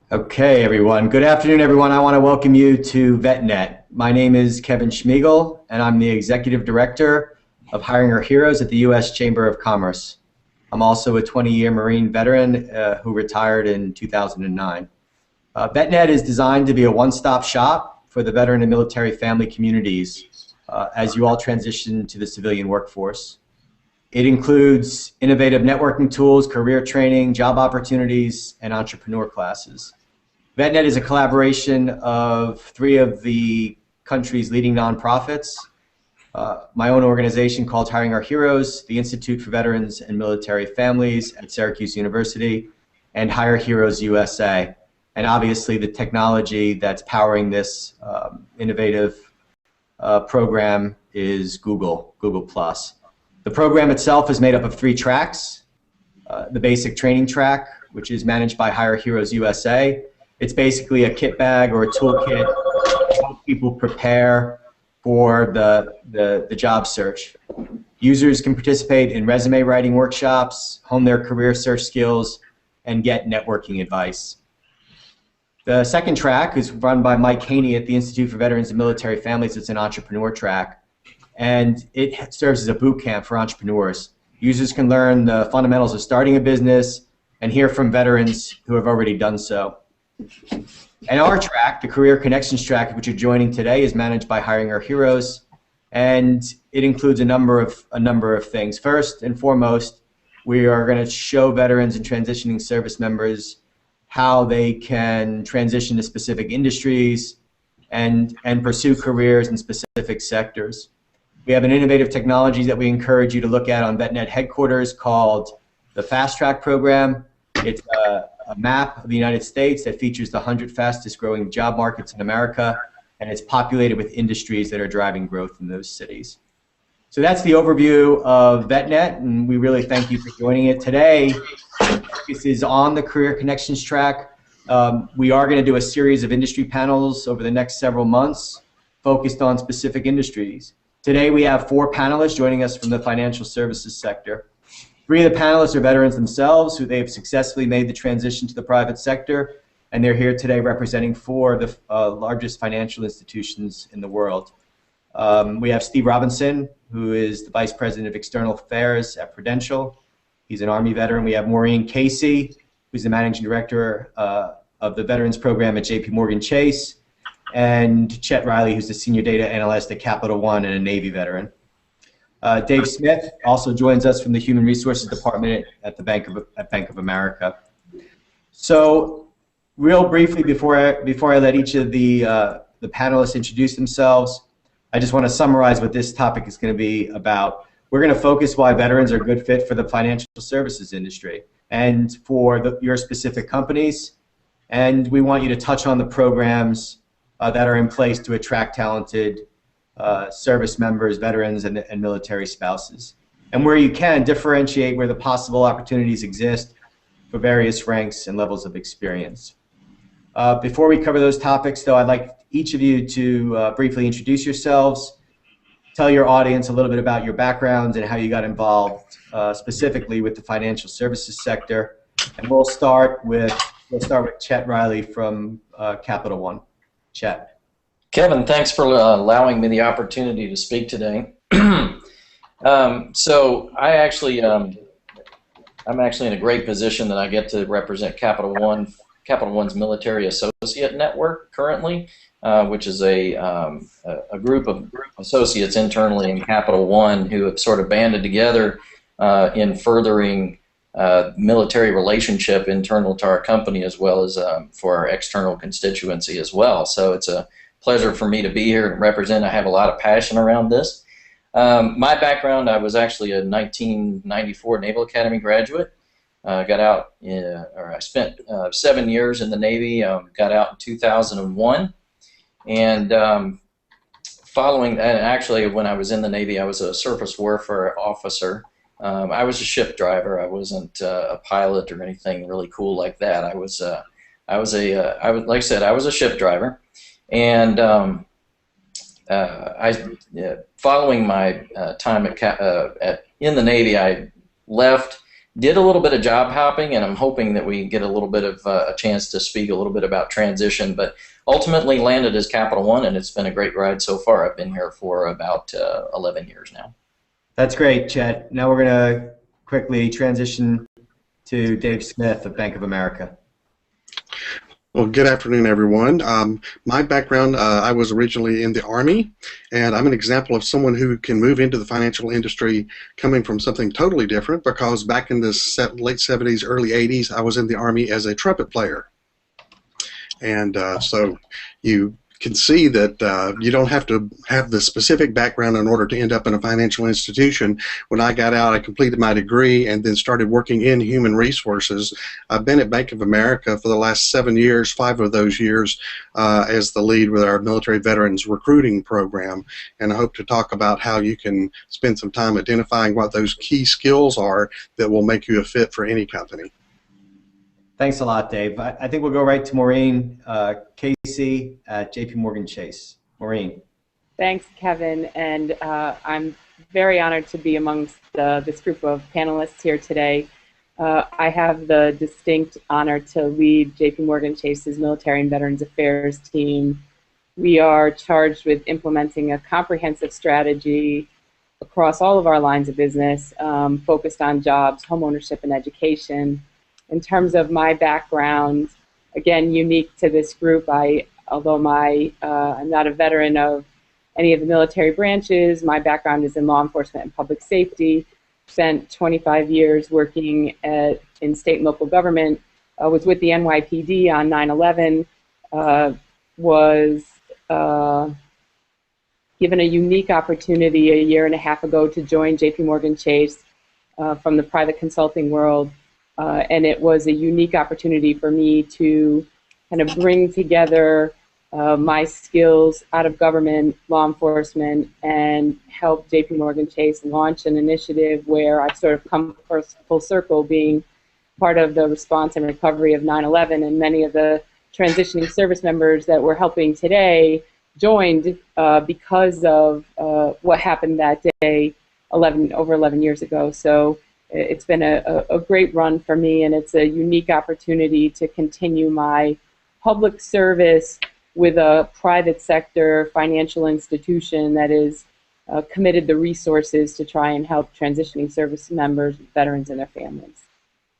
Okay, everyone. Good afternoon, everyone. I want to welcome you to VetNet. My name is Kevin Schmiegel, and I'm the Executive Director of Hiring Our Heroes at the U.S. Chamber of Commerce. I'm also a 20-year Marine veteran who retired in 2009. VetNet is designed to be a one-stop shop for the veteran and military family communities as you all transition to the civilian workforce. It includes innovative networking tools, career training, job opportunities, and entrepreneur classes. VetNet is a collaboration of 3 of the country's leading nonprofits, my own organization called Hiring Our Heroes, the Institute for Veterans and Military Families at Syracuse University, and Hire Heroes USA. And obviously the technology that's powering this innovative program is Google+. The program itself is made up of 3 tracks. The basic training track, which is managed by Hire Heroes USA. It's basically a kit bag or a toolkit to help people prepare for the job search. Users can participate in resume writing workshops, hone their career search skills, and get networking advice. The second track is run by Mike Haney at the Institute for Veterans and Military Families. It's an entrepreneur track, and it serves as a boot camp for entrepreneurs. Users can learn the fundamentals of starting a business and hear from veterans who have already done so. And our track, the Career Connections track, which you're joining today, is managed by Hiring Our Heroes, and it includes a number of things. First and foremost, we are going to show veterans and transitioning service members how they can transition to specific industries and pursue careers in specific sectors. We have an innovative technology that we encourage you to look at on VetNet headquarters called the Fast Track program. It's a map of the United States that features the 100 fastest growing job markets in America, and it's populated with industries that are driving growth in those cities. So that's the overview of VetNet, and we really thank you for joining it today. This is on the Career Connections track. We are going to do a series of industry panels over the next several months focused on specific industries. Today we have 4 panelists joining us from the financial services sector. 3 of the panelists are veterans themselves who they've successfully made the transition to the private sector, and they're here today representing 4 of the largest financial institutions in the world. We have Steve Robinson, who is the Vice President of External Affairs at Prudential. He's an Army veteran. We have Maureen Casey, who's the Managing Director of the Veterans Program at JPMorgan Chase, and Jed Riley, who's the Senior Data Analyst at Capital One and a Navy veteran. Dave Smith also joins us from the Human Resources Department at the Bank of America. So, real briefly, before I let each of the panelists introduce themselves, I just want to summarize what this topic is going to be about. We're going to focus why veterans are a good fit for the financial services industry and for your specific companies, and we want you to touch on the programs that are in place to attract talented service members, veterans, and military spouses. And where you can, differentiate where the possible opportunities exist for various ranks and levels of experience. Before we cover those topics, though, I'd like each of you to briefly introduce yourselves, tell your audience a little bit about your backgrounds and how you got involved specifically with the financial services sector. And we'll start with Jed Riley from Capital One. Jed. Kevin, thanks for allowing me the opportunity to speak today. So I'm actually in a great position that I get to represent Capital One's Military Associate Network currently, which is a group of associates internally in Capital One who have sort of banded together in furthering military relationship internal to our company as well as for our external constituency as well. So it's a pleasure for me to be here and represent. I have a lot of passion around this. My background, I was actually a 1994 Naval Academy graduate. Got out, I spent 7 years in the Navy, got out in 2001. And following that, actually when I was in the Navy, I was a surface warfare officer. I was a ship driver. I wasn't a pilot or anything really cool like that. Like I said, I was a ship driver. And following my time in the Navy, I left, did a little bit of job hopping, and I'm hoping that we get a little bit of a chance to speak a little bit about transition, but ultimately landed as Capital One, and it's been a great ride so far. I've been here for about 11 years now. That's great, Chet. Now we're going to quickly transition to Dave Smith of Bank of America. Well, good afternoon, everyone. My background, I was originally in the Army, and I'm an example of someone who can move into the financial industry coming from something totally different, because back in the late 70s, early 80s, I was in the Army as a trumpet player. And so you can see that you don't have to have the specific background in order to end up in a financial institution. When I got out, I completed my degree and then started working in human resources. I've been at Bank of America for the last 7 years, 5 of those years as the lead with our military veterans recruiting program, and I hope to talk about how you can spend some time identifying what those key skills are that will make you a fit for any company. Thanks a lot, Dave. I think we'll go right to Maureen Casey at JPMorgan Chase. Maureen. Thanks, Kevin, and I'm very honored to be amongst this group of panelists here today. I have the distinct honor to lead JPMorgan Chase's Military and Veterans Affairs team. We are charged with implementing a comprehensive strategy across all of our lines of business, focused on jobs, homeownership, and education. In terms of my background, again, unique to this group, although I'm not a veteran of any of the military branches, my background is in law enforcement and public safety. Spent 25 years working in state and local government, was with the NYPD on 9/11, was given a unique opportunity a year and a half ago to join JPMorgan Chase from the private consulting world. And it was a unique opportunity for me to kind of bring together my skills out of government, law enforcement, and help JPMorgan Chase launch an initiative where I've sort of come full circle, being part of the response and recovery of 9/11, and many of the transitioning service members that we're helping today joined because of what happened that day over 11 years ago. So it's been a great run for me, and it's a unique opportunity to continue my public service with a private sector financial institution that is committed the resources to try and help transitioning service members, veterans, and their families.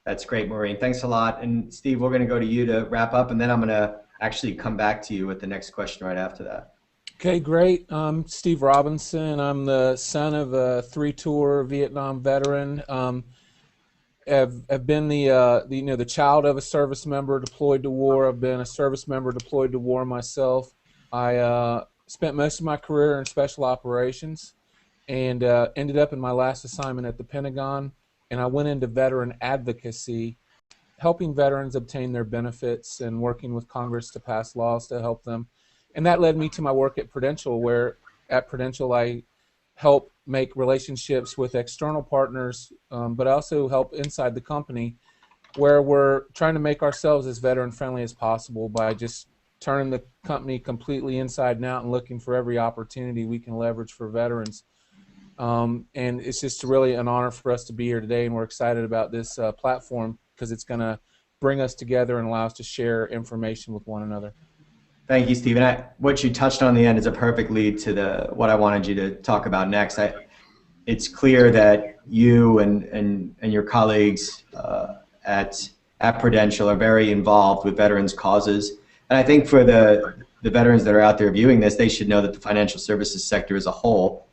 That's great, Maureen. Thanks a lot. And Steve, we're going to go to you to wrap up, and then I'm going to actually come back to you with the next question right after that. Okay, great. I'm Steve Robinson. I'm the son of a 3-tour Vietnam veteran. I've been the child of a service member deployed to war. I've been a service member deployed to war myself. I spent most of my career in special operations, and ended up in my last assignment at the Pentagon. And I went into veteran advocacy, helping veterans obtain their benefits and working with Congress to pass laws to help them. And that led me to my work at Prudential, where at Prudential I help make relationships with external partners, but also help inside the company, where we're trying to make ourselves as veteran friendly as possible by just turning the company completely inside and out and looking for every opportunity we can leverage for veterans. And it's just really an honor for us to be here today, and we're excited about this platform because it's going to bring us together and allow us to share information with one another. Thank you, Stephen. What you touched on in the end is a perfect lead to what I wanted you to talk about next. It's clear that you and your colleagues at Prudential are very involved with veterans' causes. And I think for the veterans that are out there viewing this, they should know that the financial services sector as a whole,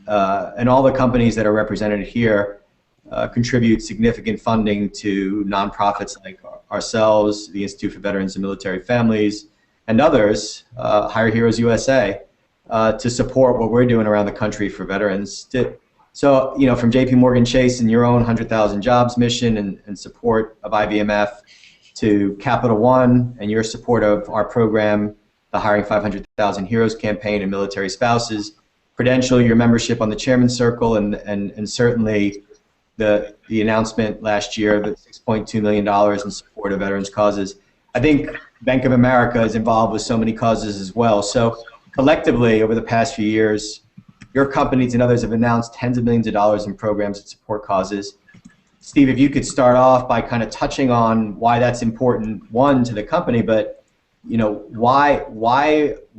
and all the companies that are represented here, contribute significant funding to nonprofits like ourselves, the Institute for Veterans and Military Families, and others, Hire Heroes USA, to support what we're doing around the country for veterans. So, from JPMorgan Chase and your own 100,000 jobs mission and support of IVMF, to Capital One and your support of our program, the Hiring 500,000 Heroes campaign and military spouses, Prudential, your membership on the Chairman's Circle, and certainly the announcement last year, the $6.2 million in support of veterans' causes. I think Bank of America is involved with so many causes as well. So collectively, over the past few years, your companies and others have announced tens of millions of dollars in programs that support causes. Steve, if you could start off by kind of touching on why that's important, one, to the company, but why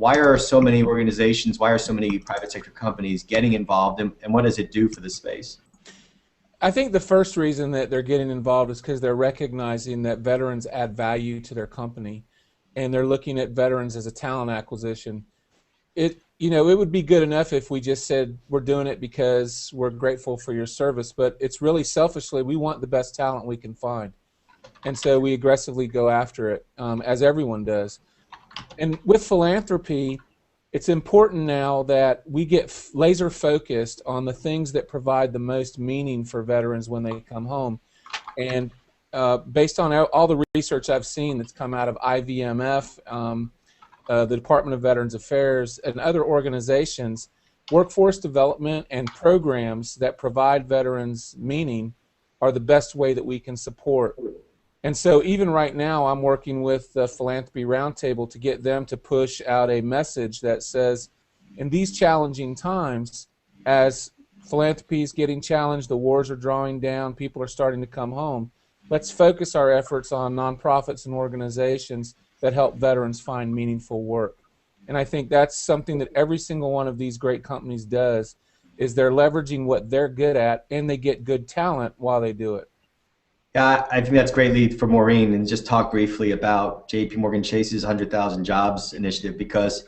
are so many organizations, why are so many private sector companies getting involved, and what does it do for the space? I think the first reason that they're getting involved is because they're recognizing that veterans add value to their company, and they're looking at veterans as a talent acquisition. It would be good enough if we just said we're doing it because we're grateful for your service, but it's really selfishly we want the best talent we can find, and so we aggressively go after it, as everyone does. And with philanthropy, it's important now that we get laser focused on the things that provide the most meaning for veterans when they come home. And based on all the research I've seen that's come out of IVMF, the Department of Veterans Affairs, and other organizations, workforce development and programs that provide veterans meaning are the best way that we can support. And so even right now, I'm working with the Philanthropy Roundtable to get them to push out a message that says, in these challenging times, as philanthropy is getting challenged, the wars are drawing down, people are starting to come home, let's focus our efforts on nonprofits and organizations that help veterans find meaningful work. And I think that's something that every single one of these great companies does, is they're leveraging what they're good at, and they get good talent while they do it. Yeah, I think that's a great lead for Maureen, and just talk briefly about JPMorgan Chase's 100,000 Jobs initiative, because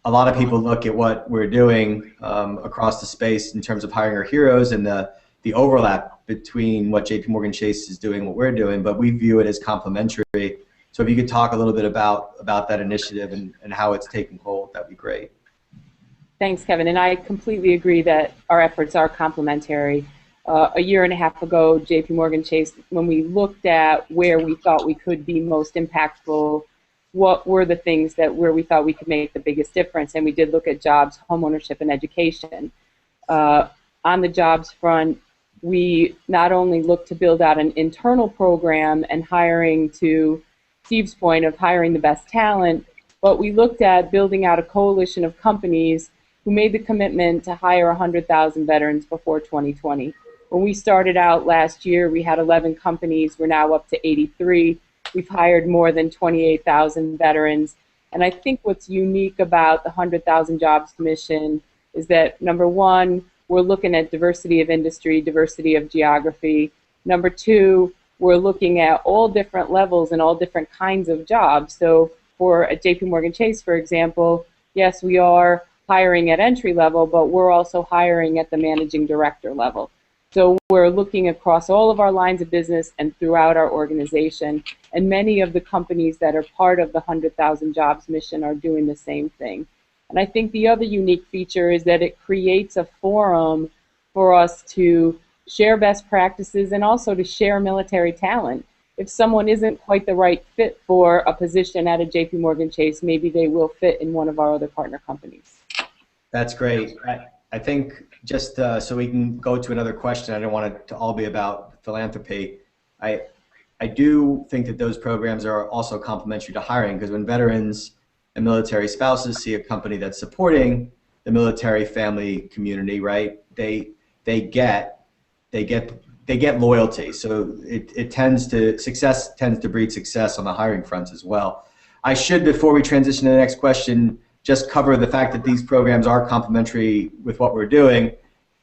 a lot of people look at what we're doing across the space in terms of hiring our heroes and the overlap between what JPMorgan Chase is doing and what we're doing, but we view it as complementary. So if you could talk a little bit about that initiative and how it's taking hold, that'd be great. Thanks, Kevin. And I completely agree that our efforts are complementary. A year and a half ago, JPMorgan Chase, when we looked at where we thought we could be most impactful, what were the things where we thought we could make the biggest difference, and we did look at jobs, homeownership, and education. On the jobs front, we not only looked to build out an internal program and hiring, to Steve's point of hiring the best talent, but we looked at building out a coalition of companies who made the commitment to hire 100,000 veterans before 2020. When we started out last year, we had 11 companies. We're now up to 83. We've hired more than 28,000 veterans. And I think what's unique about the 100,000 Jobs mission is that, number one, we're looking at diversity of industry, diversity of geography. Number two, we're looking at all different levels and all different kinds of jobs. So for at JPMorgan Chase, for example, yes, we are hiring at entry level, but we're also hiring at the managing director level. So we're looking across all of our lines of business and throughout our organization, and many of the companies that are part of the 100,000 Jobs mission are doing the same thing. And I think the other unique feature is that it creates a forum for us to share best practices and also to share military talent. If someone isn't quite the right fit for a position at a JPMorgan Chase, maybe they will fit in one of our other partner companies. That's great. I think just so we can go to another question, I don't want it to all be about philanthropy. I do think that those programs are also complementary to hiring, because when veterans and military spouses see a company that's supporting the military family community, right, they get loyalty. So success tends to breed success on the hiring front as well. I should, before we transition to the next question, just cover the fact that these programs are complementary with what we're doing,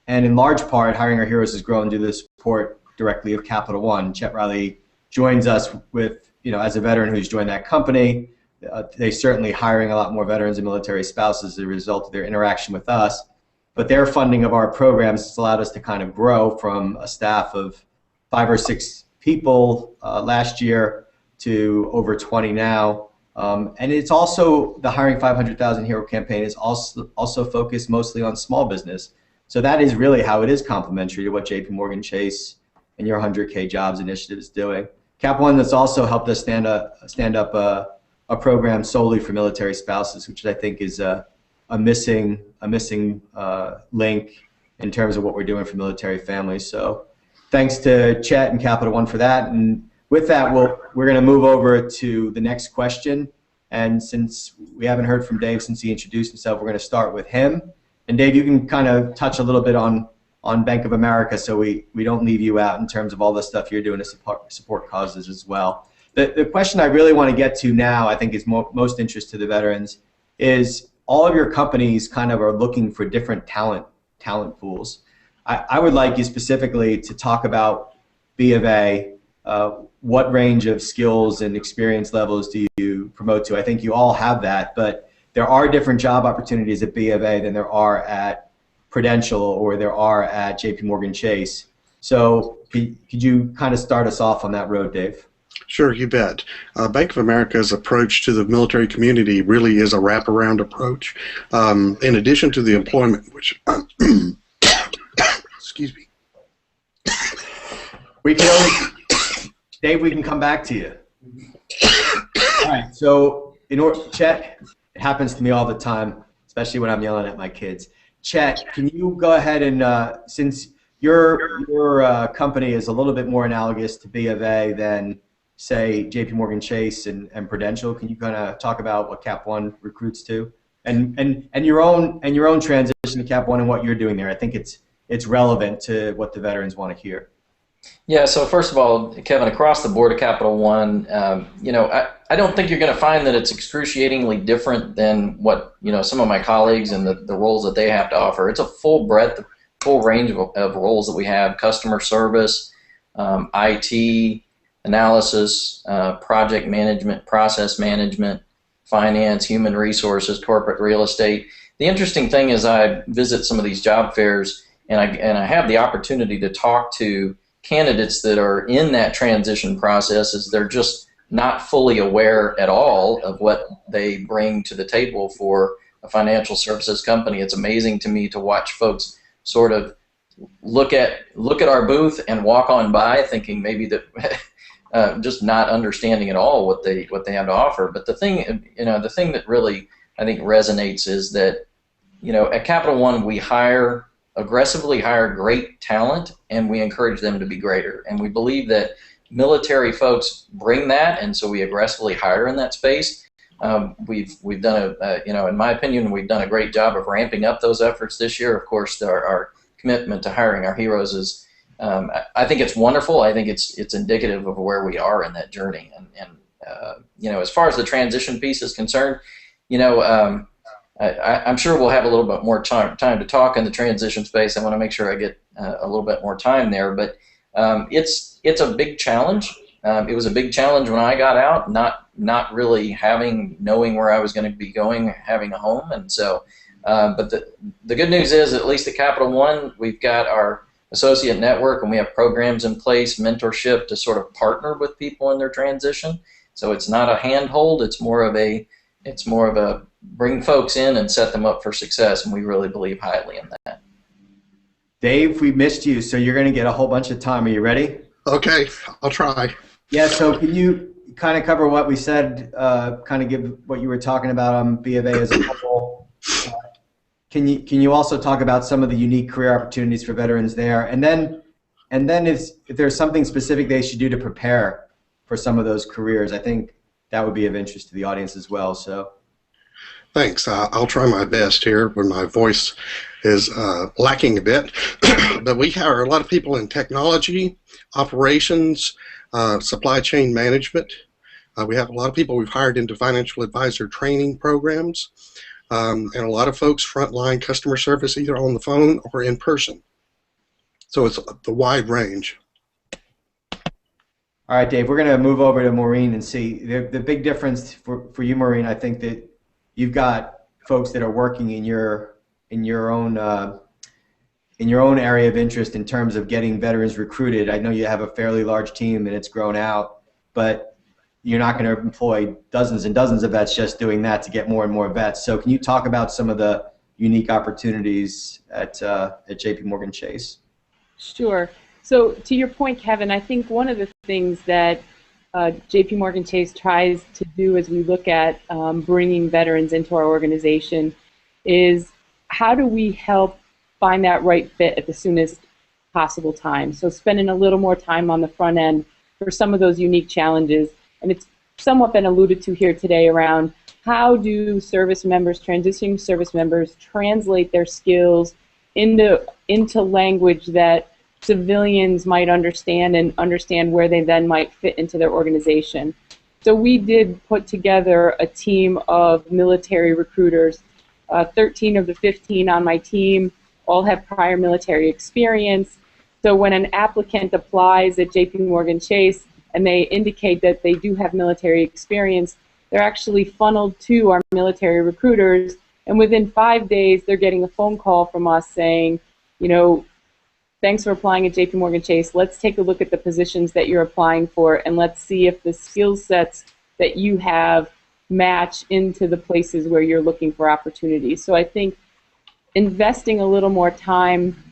and in large part, Hiring Our Heroes has grown due to the support directly of Capital One. Jed Riley joins us with, as a veteran who's joined that company. They're certainly hiring a lot more veterans and military spouses as a result of their interaction with us. But their funding of our programs has allowed us to kind of grow from a staff of 5 or 6 people last year to over 20 now. And it's also, the Hiring 500,000 Hero campaign is also focused mostly on small business. So that is really how it is complementary to what JPMorgan Chase and your 100K Jobs initiative is doing. Cap One has also helped us stand up a program solely for military spouses, which I think is a missing link in terms of what we're doing for military families. So thanks to Chet and Capital One for that. And with that, we're going to move over to the next question. And since we haven't heard from Dave since he introduced himself, we're going to start with him. And Dave, you can kind of touch a little bit on on Bank of America, so we don't leave you out in terms of all the stuff you're doing to support causes as well. The question I really want to get to now, I think is most interest to the veterans, is all of your companies kind of are looking for different talent pools. I would like you specifically to talk about B of A. What range of skills and experience levels do you promote to? I think you all have that, but there are different job opportunities at B of A than there are at Prudential or there are at JPMorgan Chase. So could you kind of start us off on that road, Dave? Sure, you bet. Bank of America's approach to the military community really is a wraparound approach. In addition to the employment, which, excuse me. We can only, Dave, we can come back to you. All right, so Chet, it happens to me all the time, especially when I'm yelling at my kids. Chet, can you go ahead and, since your company is a little bit more analogous to B of A than, say, JPMorgan Chase and Prudential, can you kind of talk about what Cap One recruits to, and your own transition to Cap One and what you're doing there? I think it's relevant to what the veterans want to hear. Yeah, so first of all, Kevin, across the board at Capital One, I don't think you're going to find that it's excruciatingly different than what, some of my colleagues and the roles that they have to offer. It's a full breadth, full range of roles that we have: customer service, IT, analysis, project management, process management, finance, human resources, corporate real estate. The interesting thing is I visit some of these job fairs and I have the opportunity to talk to candidates that are in that transition process, as they're just not fully aware at all of what they bring to the table for a financial services company. It's amazing to me to watch folks sort of look at our booth and walk on by thinking maybe that just not understanding at all what they have to offer. But the thing that really I think resonates is that at Capital One we aggressively hire great talent, and we encourage them to be greater. And we believe that military folks bring that, and so we aggressively hire in that space. We've done in my opinion, we've done a great job of ramping up those efforts this year. Of course, our commitment to hiring our heroes is, I think it's wonderful. I think it's indicative of where we are in that journey. And as far as the transition piece is concerned, I'm sure we'll have a little bit more time to talk in the transition space. I want to make sure I get a little bit more time there, but it's a big challenge. It was a big challenge when I got out, not really knowing where I was going to be going, having a home, and so. But the good news is, at least at Capital One, we've got our associate network, and we have programs in place, mentorship to sort of partner with people in their transition. So it's not a handhold; it's more of a bring folks in and set them up for success, and we really believe highly in that. Dave, we missed you, so you're going to get a whole bunch of time. Are you ready? Okay, I'll try. Yeah, so can you kind of cover what we said, kind of give what you were talking about on B of A as a whole? Can you also talk about some of the unique career opportunities for veterans there? And then if there's something specific they should do to prepare for some of those careers, I think that would be of interest to the audience as well. So. Thanks. I'll try my best here when my voice is lacking a bit. But we hire a lot of people in technology, operations, supply chain management. We have a lot of people we've hired into financial advisor training programs, and a lot of folks frontline customer service, either on the phone or in person. So it's the wide range. All right, Dave, we're going to move over to Maureen and see. The big difference for you, Maureen, I think that you've got folks that are working in your own area of interest in terms of getting veterans recruited. I know you have a fairly large team and it's grown out, but you're not going to employ dozens and dozens of vets just doing that to get more and more vets. So can you talk about some of the unique opportunities at JPMorgan Chase? Sure. So to your point, Kevin, I think one of the things that JPMorgan Chase tries to do as we look at bringing veterans into our organization is how do we help find that right fit at the soonest possible time. So spending a little more time on the front end for some of those unique challenges. And it's somewhat been alluded to here today around how do service members, transitioning service members, translate their skills into language that civilians might understand and understand where they then might fit into their organization. So we did put together a team of military recruiters. 13 of the 15 on my team all have prior military experience. So when an applicant applies at JPMorgan Chase and they indicate that they do have military experience, they're actually funneled to our military recruiters, and within 5 days they're getting a phone call from us saying, you know, thanks for applying at JPMorgan Chase. Let's take a look at the positions that you're applying for, and let's see if the skill sets that you have match into the places where you're looking for opportunities. So I think investing a little more time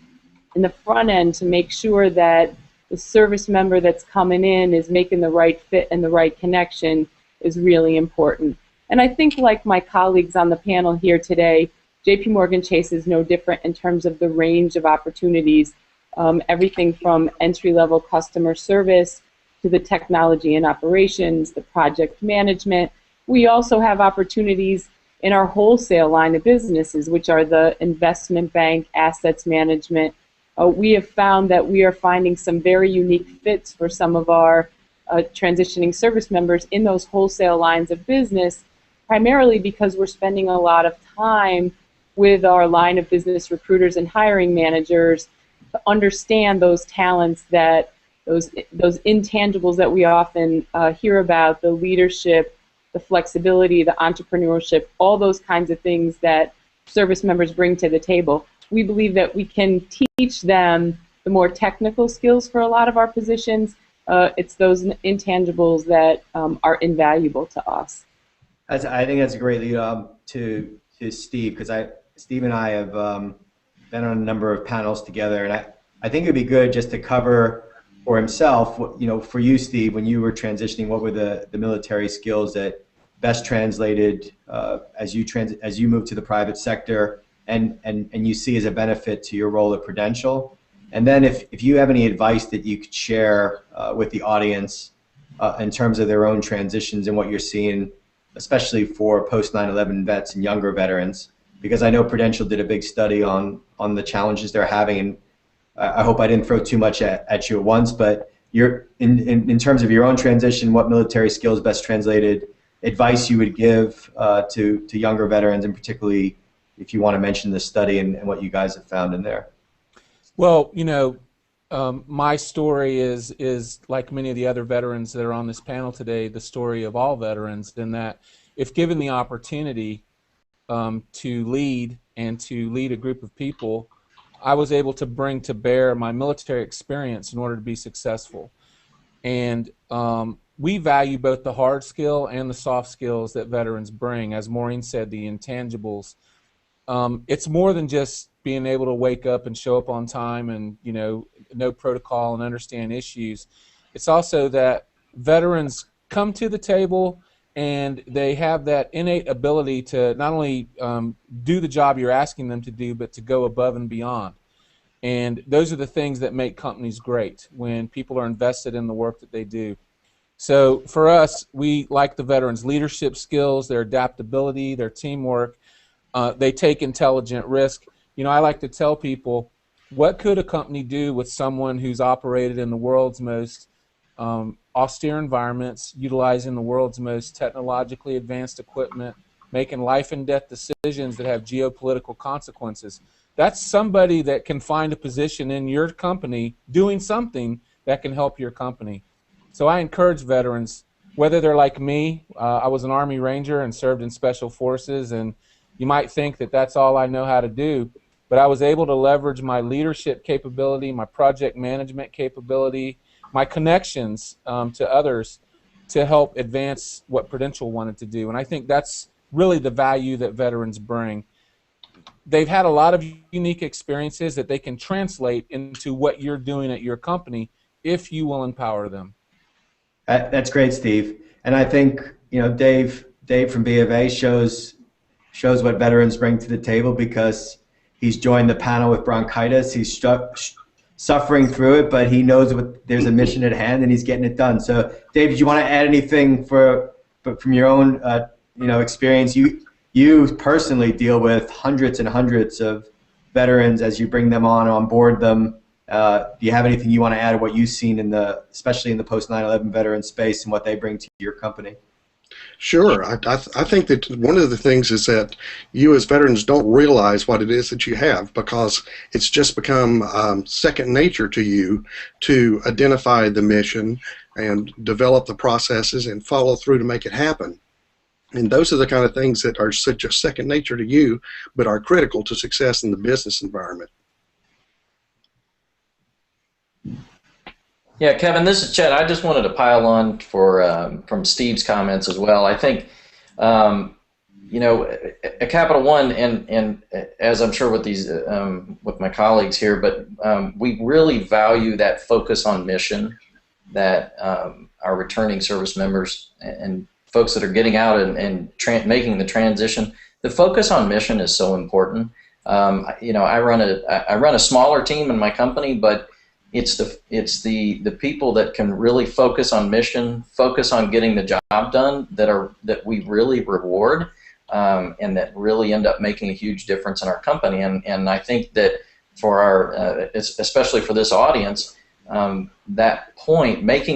in the front end to make sure that the service member that's coming in is making the right fit and the right connection is really important. And I think, like my colleagues on the panel here today, JPMorgan Chase is no different in terms of the range of opportunities, everything from entry-level customer service to the technology and operations, the project management. We also have opportunities in our wholesale line of businesses, which are the investment bank, assets management. We have found that we are finding some very unique fits for some of our transitioning service members in those wholesale lines of business, primarily because we're spending a lot of time with our line of business recruiters and hiring managers to understand those talents, that those intangibles that we often hear about, the leadership, the flexibility, the entrepreneurship, all those kinds of things that service members bring to the table. We believe that we can teach them the more technical skills for a lot of our positions. It's those intangibles that are invaluable to us. I think that's a great lead up to Steve, because Steve and I have been on a number of panels together, and I think it'd be good just to cover for himself, you know, for you, Steve, when you were transitioning, what were the military skills that best translated as you moved to the private sector, and you see as a benefit to your role at Prudential? And then if you have any advice that you could share with the audience in terms of their own transitions and what you're seeing, especially for post 9/11 vets and younger veterans, because I know Prudential did a big study on the challenges they're having, and I hope I didn't throw too much at you at once, but you're in terms of your own transition, what military skills best translated, advice you would give to younger veterans, and particularly if you want to mention the study and what you guys have found in there. Well, you know, my story is like many of the other veterans that are on this panel today, the story of all veterans, in that if given the opportunity to lead and to lead a group of people, I was able to bring to bear my military experience in order to be successful. And we value both the hard skill and the soft skills that veterans bring. As Maureen said, the intangibles. It's more than just being able to wake up and show up on time and, you know protocol and understand issues. It's also that veterans come to the table and they have that innate ability to not only do the job you're asking them to do, but to go above and beyond. And those are the things that make companies great, when people are invested in the work that they do. So for us, we like the veterans' leadership skills, their adaptability, their teamwork. They take intelligent risk. You know, I like to tell people, what could a company do with someone who's operated in the world's most austere environments, utilizing the world's most technologically advanced equipment, making life and death decisions that have geopolitical consequences? That's somebody that can find a position in your company doing something that can help your company. So I encourage veterans, whether they're like me, I was an Army Ranger and served in Special Forces, and you might think that that's all I know how to do, but I was able to leverage my leadership capability, my project management capability, my connections to others to help advance what Prudential wanted to do. And I think that's really the value that veterans bring. They've had a lot of unique experiences that they can translate into what you're doing at your company if you will empower them. That's great, Steve. And I think, you know, Dave from B of A shows what veterans bring to the table, because he's joined the panel with bronchitis. He's suffering through it, but he knows there's a mission at hand, and he's getting it done. So, Dave, did you want to add anything from your own experience? You personally deal with hundreds and hundreds of veterans as you bring them on board them? Do you have anything you want to add to what you've seen especially in the post 9/11 veteran space and what they bring to your company? Sure. I think that one of the things is that you as veterans don't realize what it is that you have, because it's just become second nature to you to identify the mission and develop the processes and follow through to make it happen. And those are the kind of things that are such a second nature to you, but are critical to success in the business environment. Yeah, Kevin, this is Chet. I just wanted to pile on from Steve's comments as well. I think, you know, at Capital One, and as I'm sure with these with my colleagues here, but we really value that focus on mission that our returning service members and folks that are getting out and making the transition. The focus on mission is so important. You know, I run a smaller team in my company, but it's the people that can really focus on mission, focus on getting the job done, that we really reward, and that really end up making a huge difference in our company. And I think that for our, especially for this audience, making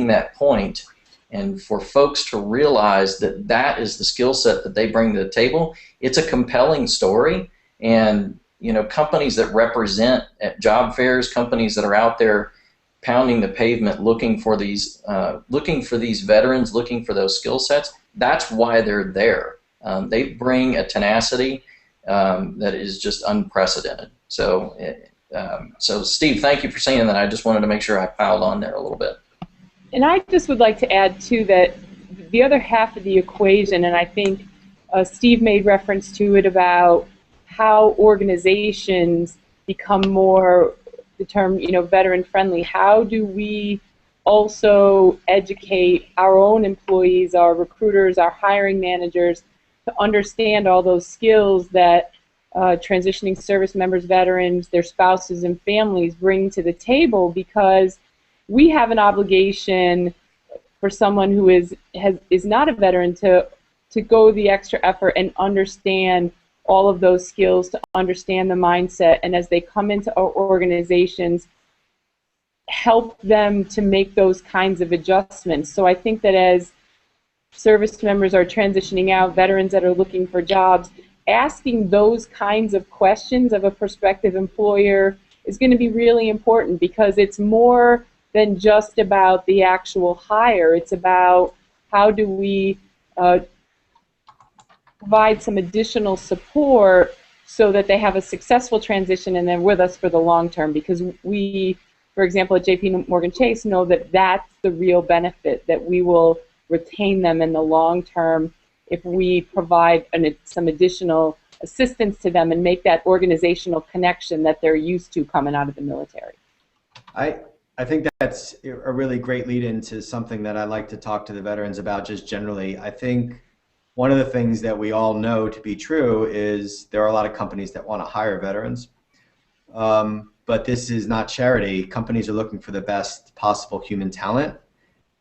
that point, and for folks to realize that that is the skill set that they bring to the table, it's a compelling story. And you know, companies that represent at job fairs, companies that are out there pounding the pavement looking for these veterans, looking for those skill sets, that's why they're there. They bring a tenacity that is just unprecedented. So, so Steve, thank you for saying that. I just wanted to make sure I piled on there a little bit. And I just would like to add, too, that the other half of the equation, and I think Steve made reference to it about how organizations become more, the term, you know, veteran friendly. How do we also educate our own employees, our recruiters, our hiring managers to understand all those skills that transitioning service members, veterans, their spouses and families bring to the table? Because we have an obligation for someone who is not a veteran to go the extra effort and understand all of those skills, to understand the mindset, and as they come into our organizations, help them to make those kinds of adjustments. So I think that as service members are transitioning out, veterans that are looking for jobs, asking those kinds of questions of a prospective employer is going to be really important, because it's more than just about the actual hire. It's about how do we provide some additional support so that they have a successful transition and they're with us for the long term. Because we, for example, at JPMorgan Chase, know that that's the real benefit, that we will retain them in the long term if we provide some additional assistance to them and make that organizational connection that they're used to coming out of the military. I think that's a really great lead into something that I like to talk to the veterans about just generally. I think one of the things that we all know to be true is there are a lot of companies that want to hire veterans, but this is not charity. Companies are looking for the best possible human talent,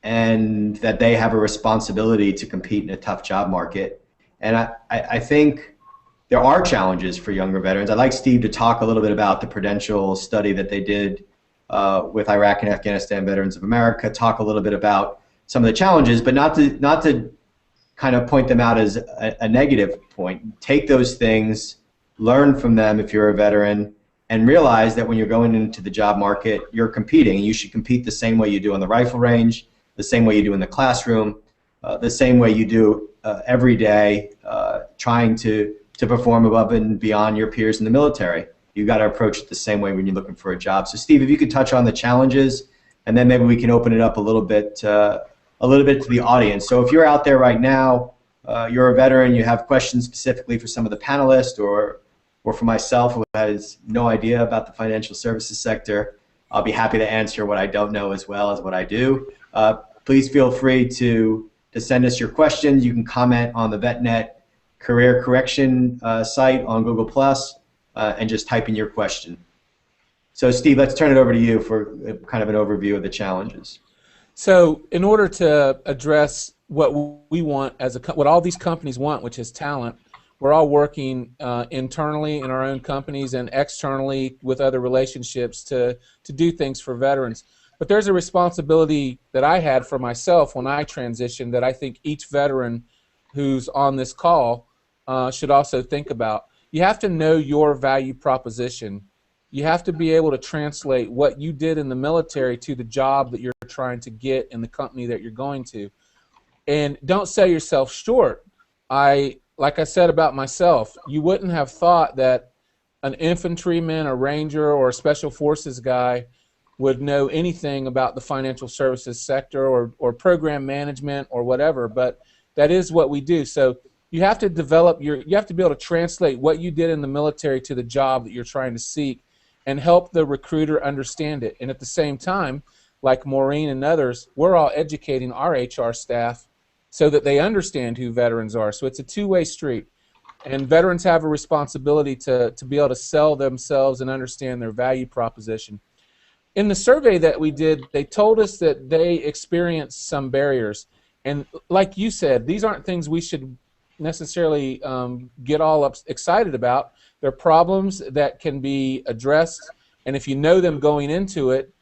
and that they have a responsibility to compete in a tough job market. And I think there are challenges for younger veterans. I'd like Steve to talk a little bit about the Prudential study that they did with Iraq and Afghanistan Veterans of America, talk a little bit about some of the challenges, but not to kind of point them out as a negative point. Take those things, learn from them if you're a veteran, and realize that when you're going into the job market, you're competing. You should compete the same way you do on the rifle range, the same way you do in the classroom, the same way you do every day, trying to perform above and beyond your peers in the military. You got to approach it the same way when you're looking for a job. So Steve, if you could touch on the challenges, and then maybe we can open it up a little bit to the audience. So if you're out there right now, you're a veteran, you have questions specifically for some of the panelists or for myself, who has no idea about the financial services sector, I'll be happy to answer what I don't know as well as what I do. Please feel free to send us your questions. You can comment on the VetNet career correction site on Google+, and just type in your question. So Steve, let's turn it over to you for kind of an overview of the challenges. So in order to address what we want, what all these companies want, which is talent, we're all working internally in our own companies and externally with other relationships to do things for veterans. But there's a responsibility that I had for myself when I transitioned that I think each veteran who's on this call should also think about. You have to know your value proposition. You have to be able to translate what you did in the military to the job that you're trying to get in the company that you're going to. And don't sell yourself short. Like I said about myself, you wouldn't have thought that an infantryman, a ranger, or a special forces guy would know anything about the financial services sector or program management or whatever, but that is what we do. So you have to develop you have to be able to translate what you did in the military to the job that you're trying to seek and help the recruiter understand it. And at the same time, like Maureen and others, we're all educating our HR staff so that they understand who veterans are. So it's a two-way street. And veterans have a responsibility to be able to sell themselves and understand their value proposition. In the survey that we did, they told us that they experienced some barriers. And like you said, these aren't things we should necessarily get all excited about. They're problems that can be addressed. And if you know them going into it,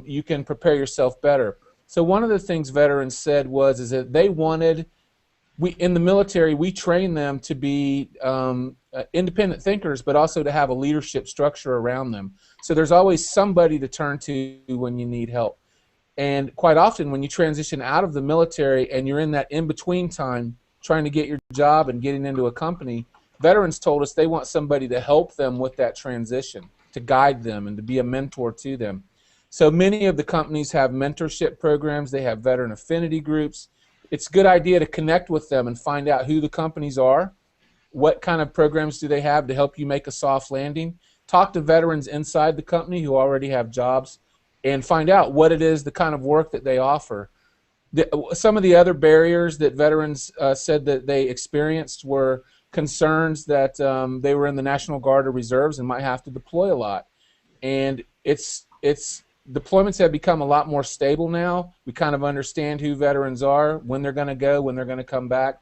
you can prepare yourself better. So one of the things veterans said is that they wanted, in the military, we train them to be independent thinkers, but also to have a leadership structure around them. So there's always somebody to turn to when you need help. And quite often when you transition out of the military and you're in that in-between time trying to get your job and getting into a company, veterans told us they want somebody to help them with that transition, to guide them and to be a mentor to them. So many of the companies have mentorship programs. They have veteran affinity groups. It's a good idea to connect with them and find out who the companies are, what kind of programs do they have to help you make a soft landing. Talk to veterans inside the company who already have jobs and find out what it is, the kind of work that they offer. Some of the other barriers that veterans said that they experienced were concerns that they were in the National Guard or Reserves and might have to deploy a lot. And deployments have become a lot more stable now. We kind of understand who veterans are, when they're going to go, when they're going to come back.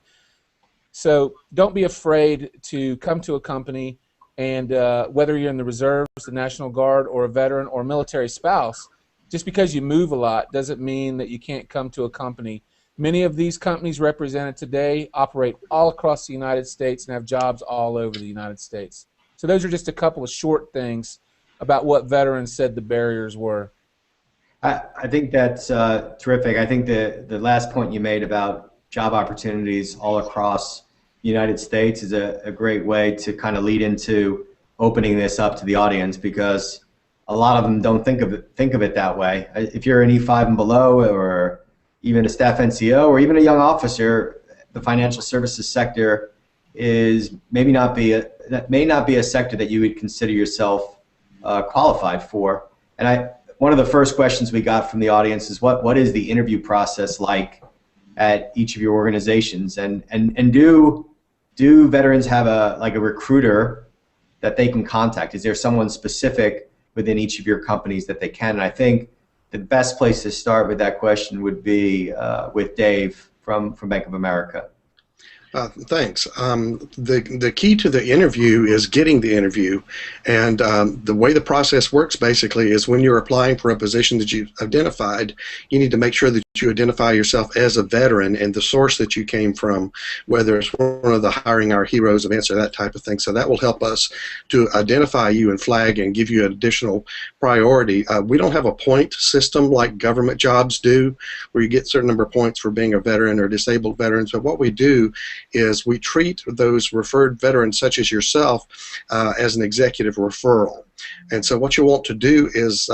So don't be afraid to come to a company, and whether you're in the Reserves, the National Guard, or a veteran or military spouse, just because you move a lot doesn't mean that you can't come to a company. Many of these companies represented today operate all across the United States and have jobs all over the United States. So those are just a couple of short things about what veterans said the barriers were. I think that's terrific. I think the last point you made about job opportunities all across the United States is a great way to kind of lead into opening this up to the audience, because a lot of them don't think of it that way. If you're an E5 and below, or even a staff NCO, or even a young officer, the financial services sector may not be a sector that you would consider yourself qualified for. And one of the first questions we got from the audience is what is the interview process like at each of your organizations, and do veterans have a recruiter that they can contact? Is there someone specific within each of your companies that they can? And I think the best place to start with that question would be with Dave from Bank of America. Thanks. The key to the interview is getting the interview, and the way the process works basically is when you're applying for a position that you've identified, you need to make sure that you identify yourself as a veteran and the source that you came from, whether it's one of the Hiring Our Heroes events or that type of thing. So that will help us to identify you and flag and give you an additional priority. We don't have a point system like government jobs do, where you get a certain number of points for being a veteran or disabled veterans, but what we do is we treat those referred veterans, such as yourself, as an executive referral. And so what you want to do is,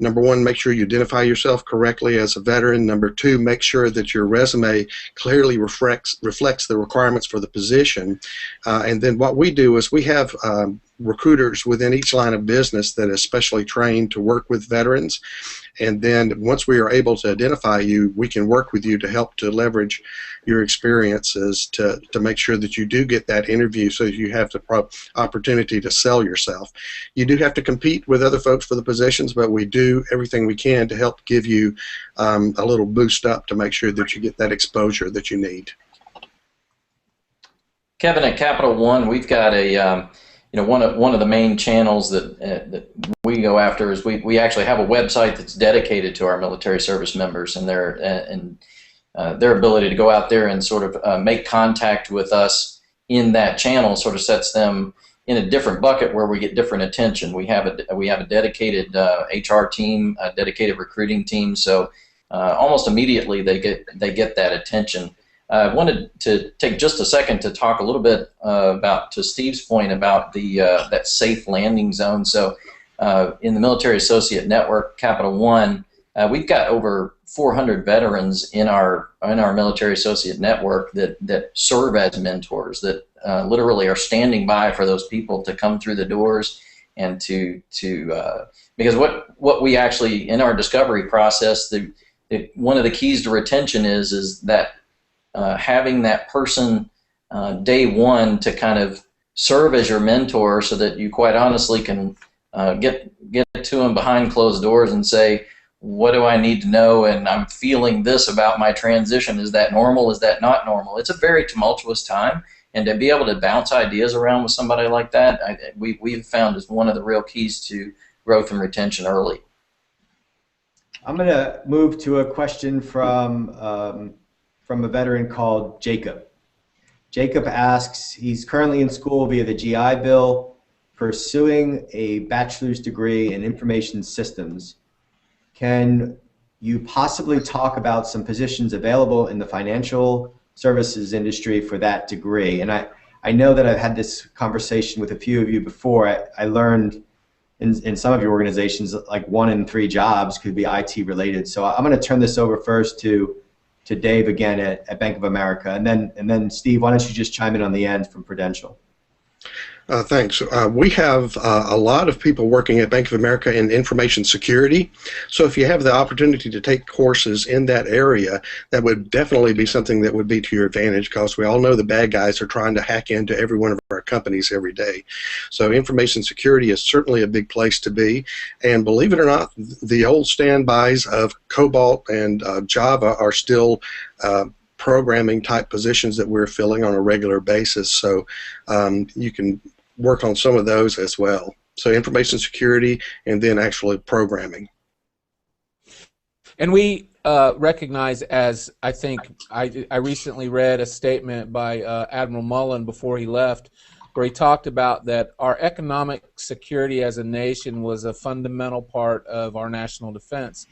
number one, make sure you identify yourself correctly as a veteran. Number two, make sure that your resume clearly reflects the requirements for the position. And then what we do is we have recruiters within each line of business that is specially trained to work with veterans. And then once we are able to identify you, we can work with you to help to leverage your experiences to make sure that you do get that interview, so you have the opportunity to sell yourself. You do have to compete with other folks for the positions, but we do everything we can to help give you a little boost up to make sure that you get that exposure that you need. Kevin, at Capital One, we've got a one of the main channels that we go after is we actually have a website that's dedicated to our military service members and their ability to go out there and sort of make contact with us in that channel sort of sets them in a different bucket where we get different attention. We have a dedicated HR team, a dedicated recruiting team, so almost immediately they get that attention. I wanted to take just a second to talk a little bit about, to Steve's point about that safe landing zone. So in the Military Associate Network, Capital One, we've got over 400 veterans in our Military Associate Network that serve as mentors, that literally are standing by for those people to come through the doors and because what we actually, in our discovery process, one of the keys to retention is that having that person day one to kind of serve as your mentor, so that you quite honestly can get to them behind closed doors and say, what do I need to know, and I'm feeling this about my transition. Is that normal? Is that not normal? It's a very tumultuous time, and to be able to bounce ideas around with somebody like that, we've found is one of the real keys to growth and retention early. I'm going to move to a question from a veteran called Jacob. Jacob asks, he's currently in school via the GI Bill, pursuing a bachelor's degree in information systems. Can you possibly talk about some positions available in the financial services industry for that degree? And I know that I've had this conversation with a few of you before. I learned in some of your organizations, like 1 in 3 jobs could be IT related. So I'm going to turn this over first to Dave again at Bank of America, and then Steve, why don't you just chime in on the end from Prudential? Thanks. We have a lot of people working at Bank of America in information security. So if you have the opportunity to take courses in that area, that would definitely be something that would be to your advantage, because we all know the bad guys are trying to hack into every one of our companies every day. So information security is certainly a big place to be. And believe it or not, the old standbys of COBOL and Java are still programming type positions that we're filling on a regular basis. So you can work on some of those as well. So information security and then actually programming. And we recognize, as I think I recently read a statement by Admiral Mullen before he left, where he talked about that our economic security as a nation was a fundamental part of our national defense.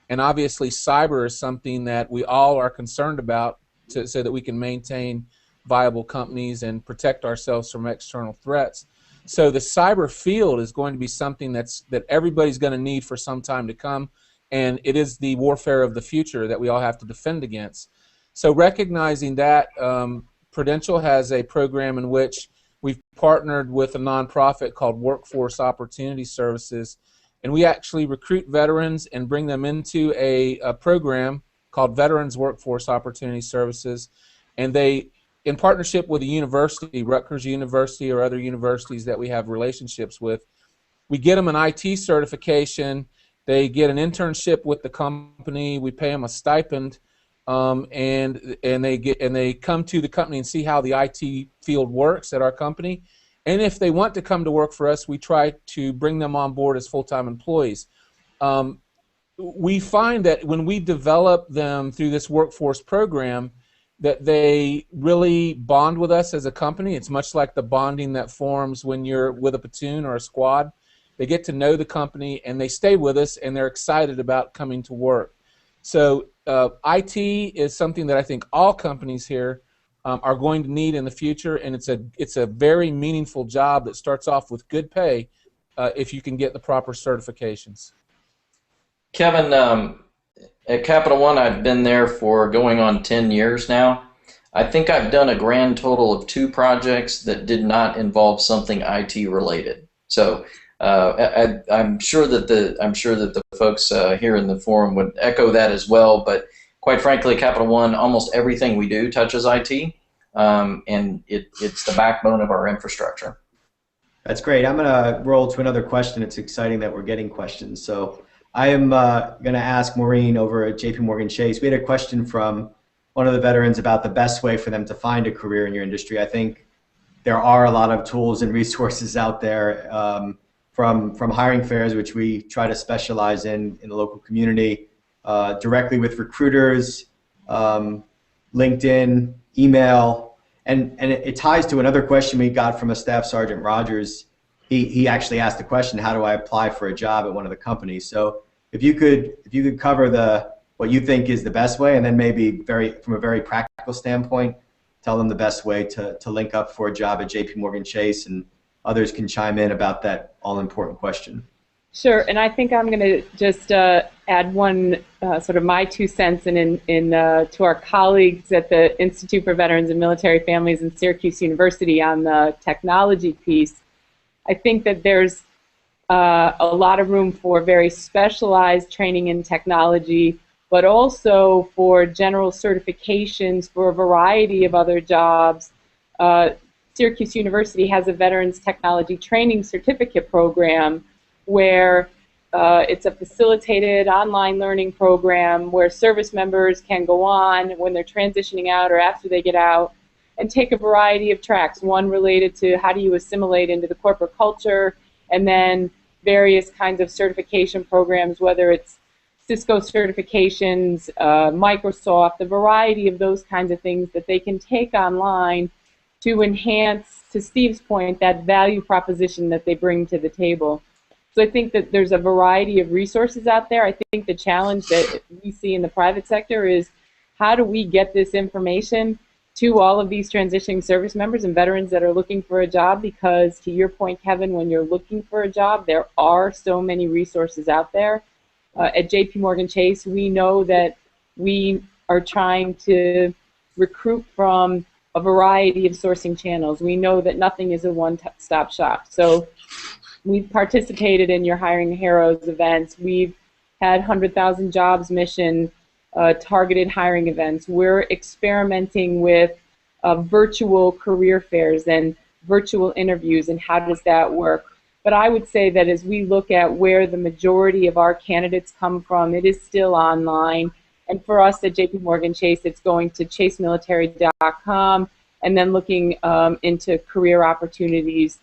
And obviously cyber is something that we all are concerned about so that we can maintain viable companies and protect ourselves from external threats. So the cyber field is going to be something that everybody's going to need for some time to come, and it is the warfare of the future that we all have to defend against. So recognizing that, Prudential has a program in which we've partnered with a nonprofit called Workforce Opportunity Services, and we actually recruit veterans and bring them into a program called Veterans Workforce Opportunity Services, and they, in partnership with a university, Rutgers University or other universities that we have relationships with, we get them an IT certification, they get an internship with the company, we pay them a stipend, and they come to the company and see how the IT field works at our company. And if they want to come to work for us, we try to bring them on board as full-time employees. We find that when we develop them through this workforce program, that they really bond with us as a company. It's much like the bonding that forms when you're with a platoon or a squad. They get to know the company and they stay with us and they're excited about coming to work. So IT is something that I think all companies here are going to need in the future, and it's a very meaningful job that starts off with good pay if you can get the proper certifications. Kevin, at Capital One, I've been there for going on 10 years now. I think I've done a grand total of 2 projects that did not involve something IT related. So I'm sure that the folks here in the forum would echo that as well. But quite frankly, Capital One, almost everything we do touches IT, and it's the backbone of our infrastructure. That's great. I'm going to roll to another question. It's exciting that we're getting questions. So I am going to ask Maureen over at JPMorgan Chase. We had a question from one of the veterans about the best way for them to find a career in your industry. I think there are a lot of tools and resources out there, from hiring fairs, which we try to specialize in the local community, directly with recruiters, LinkedIn, email, and it ties to another question we got from a Staff Sergeant Rogers. He actually asked the question, how do I apply for a job at one of the companies? So if you could cover what you think is the best way, and then maybe from a very practical standpoint, tell them the best way to link up for a job at JPMorgan Chase, and others can chime in about that all-important question. Sure, and I think I'm going to just add one sort of my 2 cents to our colleagues at the Institute for Veterans and Military Families and Syracuse University on the technology piece. I think that there's a lot of room for very specialized training in technology, but also for general certifications for a variety of other jobs. Syracuse University has a Veterans Technology Training Certificate program where it's a facilitated online learning program where service members can go on when they're transitioning out or after they get out and take a variety of tracks, one related to how do you assimilate into the corporate culture, and then various kinds of certification programs, whether it's Cisco certifications, Microsoft, a variety of those kinds of things that they can take online to enhance, to Steve's point, that value proposition that they bring to the table. So I think that there's a variety of resources out there. I think the challenge that we see in the private sector is how do we get this information to all of these transitioning service members and veterans that are looking for a job, because to your point, Kevin, when you're looking for a job, there are so many resources out there. At JPMorgan Chase, we know that we are trying to recruit from a variety of sourcing channels. We know that nothing is a one-stop shop. So we've participated in your Hiring Heroes events. We've had 100,000 Jobs mission targeted hiring events. We're experimenting with virtual career fairs and virtual interviews, and how does that work? But I would say that as we look at where the majority of our candidates come from, it is still online. And for us at JPMorgan Chase, it's going to chasemilitary.com and then looking into career opportunities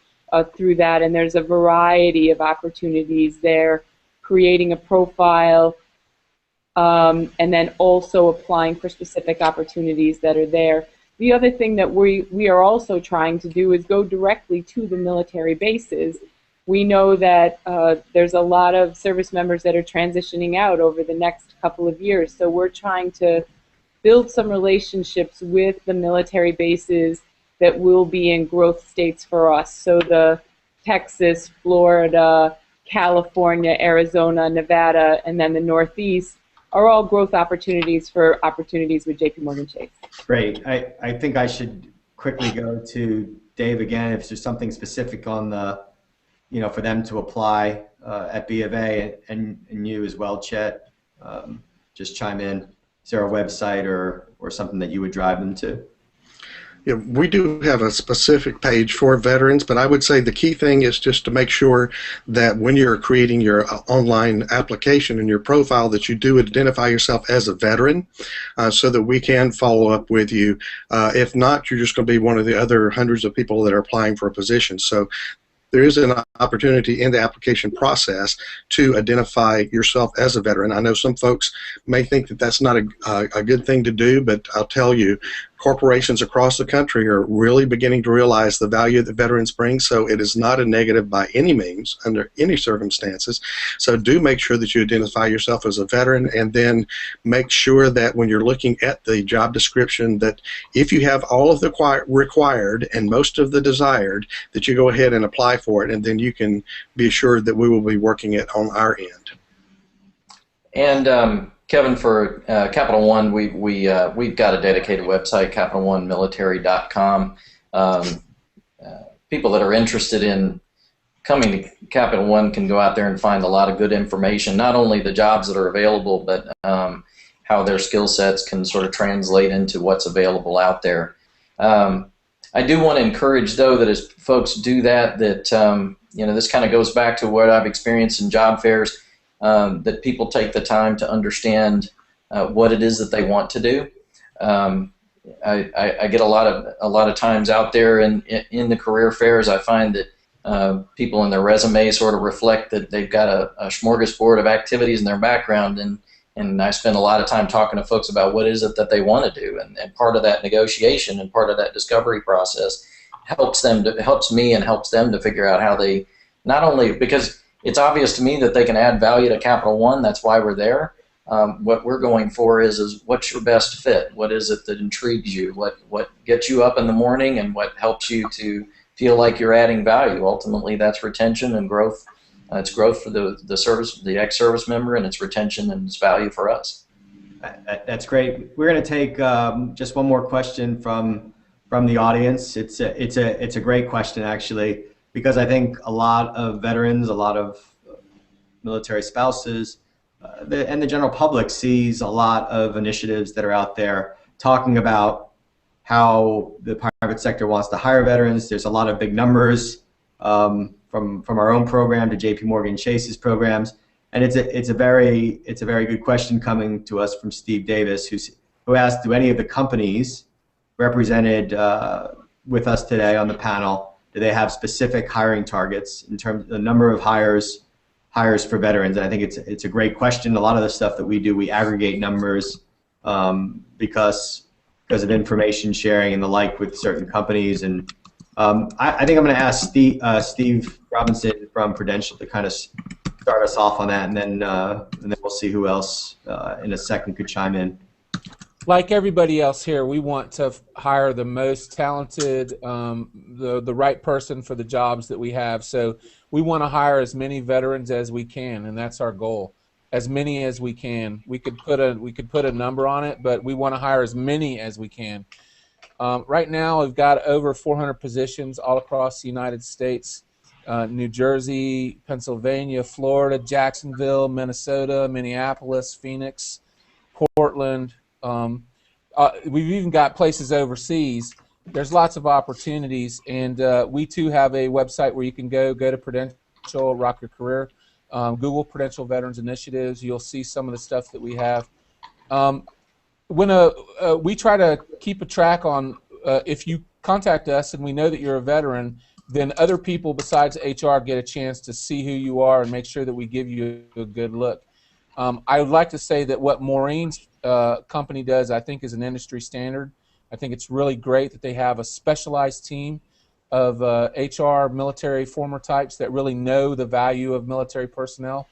through that. And there's a variety of opportunities there, creating a profile, and then also applying for specific opportunities that are there. The other thing that we are also trying to do is go directly to the military bases. We know that there's a lot of service members that are transitioning out over the next couple of years, so we're trying to build some relationships with the military bases that will be in growth states for us. So the Texas, Florida, California, Arizona, Nevada, and then the Northeast are all growth opportunities for opportunities with JPMorgan Chase. Great. I think I should quickly go to Dave again if there's something specific on the, for them to apply at B of A, and you as well, Chet. Just chime in. Is there a website or something that you would drive them to? Yeah, we do have a specific page for veterans, but I would say the key thing is just to make sure that when you're creating your online application and your profile that you do identify yourself as a veteran, so that we can follow up with you. If not, you're just going to be one of the other hundreds of people that are applying for a position. So there is an opportunity in the application process to identify yourself as a veteran. I know some folks may think that that's not a good thing to do, but I'll tell you, corporations across the country are really beginning to realize the value that veterans bring, so it is not a negative by any means under any circumstances. So do make sure that you identify yourself as a veteran, and then make sure that when you're looking at the job description that if you have all of the required and most of the desired, that you go ahead and apply for it, and then you can be assured that we will be working it on our end. And Kevin, for Capital One, we've got a dedicated website, CapitalOneMilitary.com. People that are interested in coming to Capital One can go out there and find a lot of good information, not only the jobs that are available, but how their skill sets can sort of translate into what's available out there. I do want to encourage, though, that as folks do that, this kind of goes back to what I've experienced in job fairs. That people take the time to understand what it is that they want to do. I get a lot of times out there in the career fairs. I find that people in their resume sort of reflect that they've got a smorgasbord of activities in their background, and I spend a lot of time talking to folks about what is it that they want to do, and part of that negotiation and part of that discovery process helps me and helps them to figure out how they, not only because it's obvious to me that they can add value to Capital One, that's why we're there. What we're going for is what's your best fit? What is it that intrigues you? What gets you up in the morning, and what helps you to feel like you're adding value? Ultimately, that's retention and growth. It's growth for the ex-service member, and it's retention and it's value for us. That's great. We're going to take just one more question from the audience. It's a great question, actually, because I think a lot of veterans, a lot of military spouses, and the general public sees a lot of initiatives that are out there talking about how the private sector wants to hire veterans. There's a lot of big numbers from our own program to JPMorgan Chase's programs, and it's a very good question coming to us from Steve Davis, who asked, do any of the companies represented with us today on the panel, do they have specific hiring targets in terms of the number of hires for veterans? And I think it's a great question. A lot of the stuff that we do, we aggregate numbers because of information sharing and the like with certain companies. And I think I'm going to ask Steve Robinson from Prudential to kind of start us off on that, and then we'll see who else in a second could chime in. Like everybody else here, we want to hire the most talented, the right person for the jobs that we have. So we want to hire as many veterans as we can, and that's our goal. As many as we can. We could put a number on it, but we want to hire as many as we can. Right now, we've got over 400 positions all across the United States: New Jersey, Pennsylvania, Florida, Jacksonville, Minnesota, Minneapolis, Phoenix, Portland. We've even got places overseas. There's lots of opportunities, and we too have a website where you can go to Prudential, Rock Your Career, Google Prudential Veterans Initiatives. You'll see some of the stuff that we have. When we try to keep a track on if you contact us and we know that you're a veteran, then other people besides HR get a chance to see who you are and make sure that we give you a good look. I would like to say that what Maureen's company does, I think, is an industry standard. I think it's really great that they have a specialized team of HR military former types that really know the value of military personnel.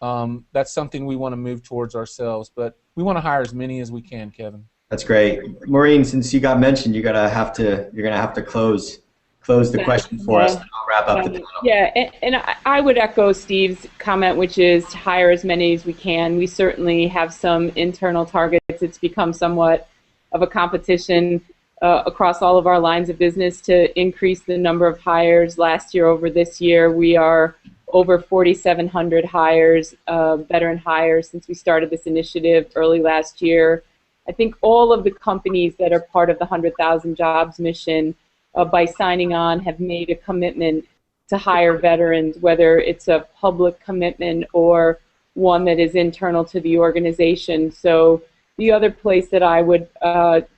That's something we want to move towards ourselves, but we want to hire as many as we can, Kevin. That's great. Maureen, since you got mentioned, you're gonna have to close the question for us, and I'll wrap up the panel. Yeah, and I would echo Steve's comment, which is to hire as many as we can. We certainly have some internal targets. It's become somewhat of a competition across all of our lines of business to increase the number of hires. Last year over this year, we are over 4,700 hires, veteran hires, since we started this initiative early last year. I think all of the companies that are part of the 100,000 Jobs mission, by signing on, have made a commitment to hire veterans, whether it's a public commitment or one that is internal to the organization. So the other place that I would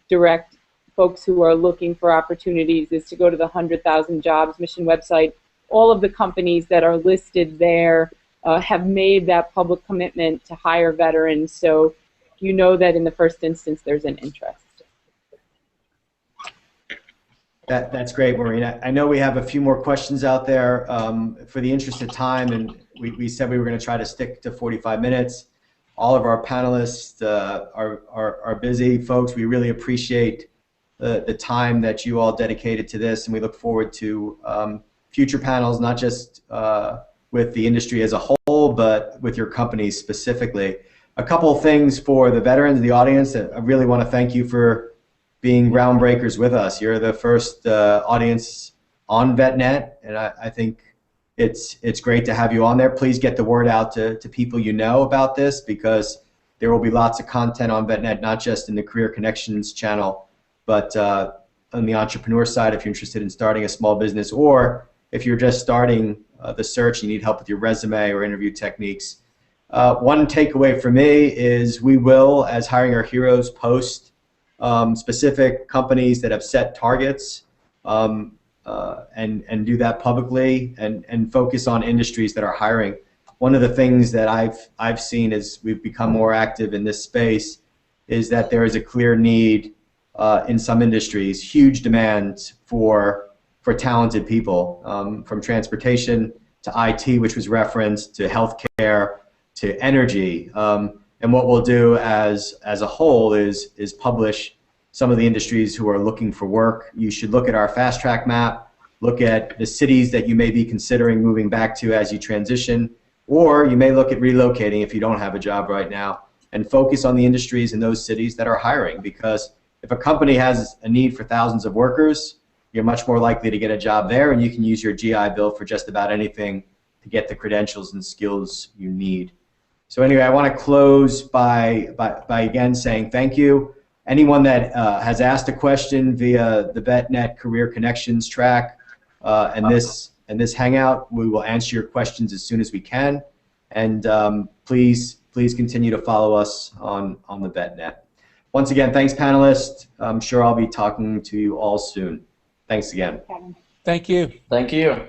direct folks who are looking for opportunities is to go to the 100,000 Jobs mission website. All of the companies that are listed there have made that public commitment to hire veterans, so you know that in the first instance there's an interest. That's great, Maureen. I know we have a few more questions out there. For the interest of time, and we said we were going to try to stick to 45 minutes. All of our panelists are busy folks. We really appreciate the time that you all dedicated to this, and we look forward to future panels, not just with the industry as a whole, but with your companies specifically. A couple of things for the veterans of the audience. I really want to thank you for being groundbreakers with us. You're the first audience on VetNet, and I think it's great to have you on there. Please get the word out to people you know about this, because there will be lots of content on VetNet, not just in the Career Connections channel, but on the entrepreneur side if you're interested in starting a small business, or if you're just starting the search and you need help with your resume or interview techniques. One takeaway for me is we will, as Hiring Our Heroes, post specific companies that have set targets, and do that publicly, and focus on industries that are hiring. One of the things that I've seen as we've become more active in this space is that there is a clear need in some industries, huge demand for talented people, from transportation to IT, which was referenced, to healthcare, to energy. And what we'll do as a whole is publish some of the industries who are looking for work. You should look at our fast track map, look at the cities that you may be considering moving back to as you transition, or you may look at relocating if you don't have a job right now, and focus on the industries in those cities that are hiring. Because if a company has a need for thousands of workers, you're much more likely to get a job there, and you can use your GI Bill for just about anything to get the credentials and skills you need. So anyway, I want to close by again saying thank you. Anyone that has asked a question via the VetNet Career Connections track and this hangout, we will answer your questions as soon as we can. And please continue to follow us on the VetNet. Once again, thanks, panelists. I'm sure I'll be talking to you all soon. Thanks again. Thank you. Thank you.